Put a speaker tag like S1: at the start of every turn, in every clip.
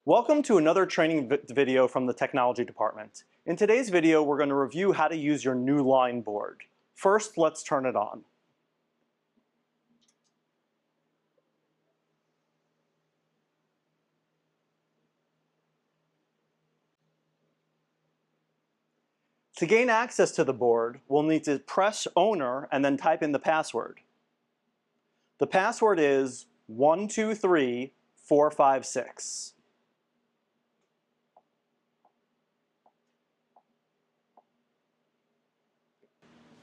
S1: Welcome to another training video from the technology department. In today's video, we're going to review how to use your NewLine board. First, let's turn it on. To gain access to the board, we'll need to press Owner and then type in the password. The password is 123456.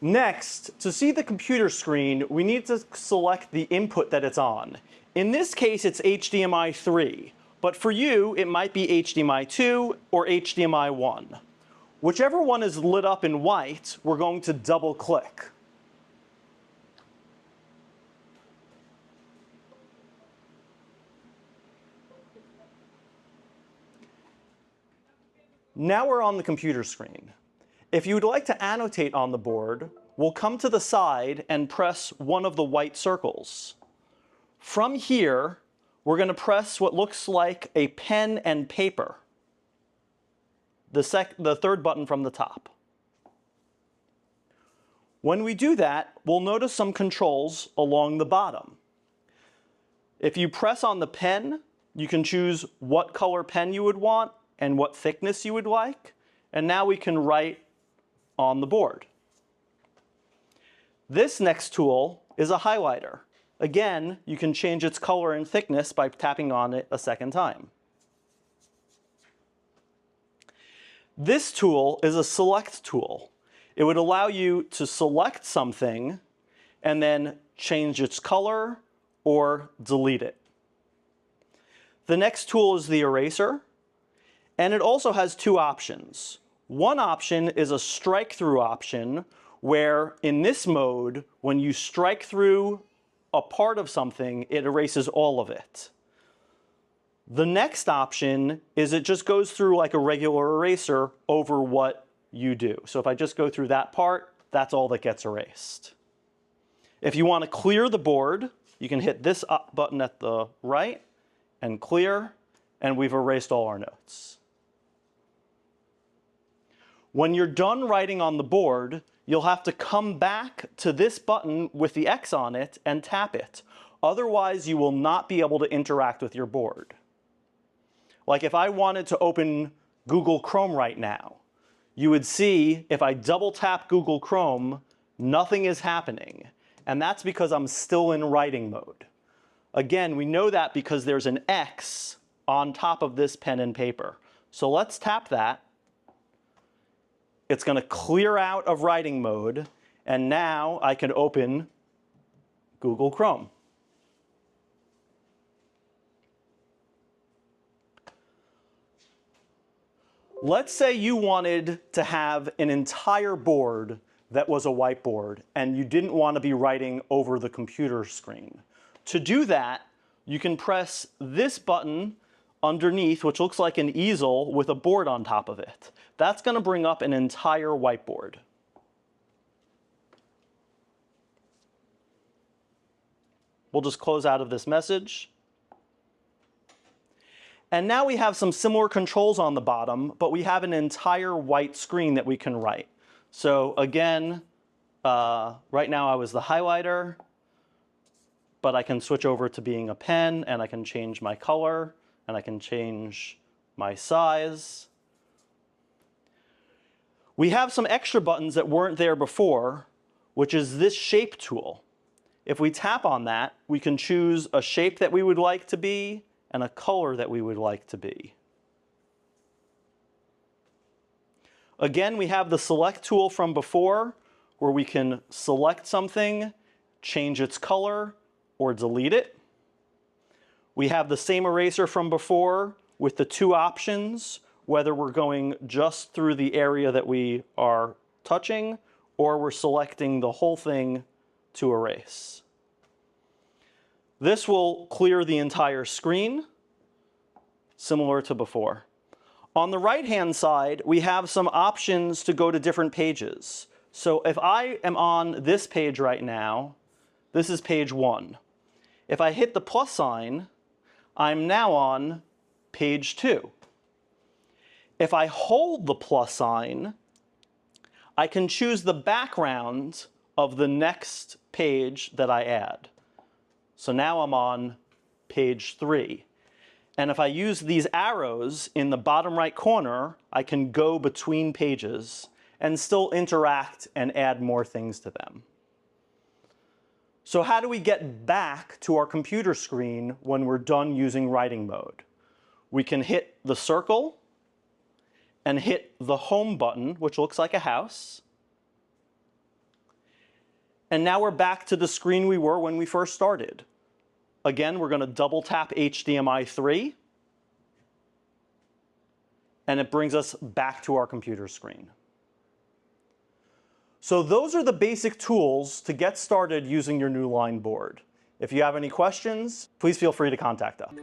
S1: Next, to see the computer screen, we need to select the input that it's on. In this case, it's HDMI 3, but for you, it might be HDMI 2 or HDMI 1. Whichever one is lit up in white, we're going to double click. Now we're on the computer screen. If you would like to annotate on the board, we'll come to the side and press one of the white circles. From here, we're going to press what looks like a pen and paper, the third button from the top. When we do that, we'll notice some controls along the bottom. If you press on the pen, you can choose what color pen you would want and what thickness you would like, and now we can write on the board. This next tool is a highlighter. Again, you can change its color and thickness by tapping on it a second time. This tool is a select tool. It would allow you to select something and then change its color or delete it. The next tool is the eraser, and it also has two options. One option is a strike-through option, where in this mode, when you strike through a part of something, it erases all of it. The next option is it just goes through like a regular eraser over what you do. So if I just go through that part, that's all that gets erased. If you want to clear the board, you can hit this up button at the right and clear, and we've erased all our notes. When you're done writing on the board, you'll have to come back to this button with the X on it and tap it. Otherwise, you will not be able to interact with your board. Like if I wanted to open Google Chrome right now, you would see if I double tap Google Chrome, nothing is happening. And that's because I'm still in writing mode. Again, we know that because there's an X on top of this pen and paper. So let's tap that. It's going to clear out of writing mode, and now I can open Google Chrome. Let's say you wanted to have an entire board that was a whiteboard, and you didn't want to be writing over the computer screen. To do that, you can press this button underneath, which looks like an easel with a board on top of it. That's going to bring up an entire whiteboard. We'll just close out of this message. And now we have some similar controls on the bottom, but we have an entire white screen that we can write. So again, right now I was the highlighter, but I can switch over to being a pen, and I can change my color, and I can change my size. We have some extra buttons that weren't there before, which is this shape tool. If we tap on that, we can choose a shape that we would like to be and a color that we would like to be. Again, we have the select tool from before, where we can select something, change its color, or delete it. We have the same eraser from before with the two options, whether we're going just through the area that we are touching or we're selecting the whole thing to erase. This will clear the entire screen, similar to before. On the right-hand side, we have some options to go to different pages. So if I am on this page right now, this is page 1. If I hit the plus sign, I'm now on page 2. If I hold the plus sign, I can choose the background of the next page that I add. So now I'm on page 3. And if I use these arrows in the bottom right corner, I can go between pages and still interact and add more things to them. So how do we get back to our computer screen when we're done using writing mode? We can hit the circle and hit the home button, which looks like a house. And now we're back to the screen we were when we first started. Again, we're going to double tap HDMI 3, and it brings us back to our computer screen. So those are the basic tools to get started using your NewLine board. If you have any questions, please feel free to contact us.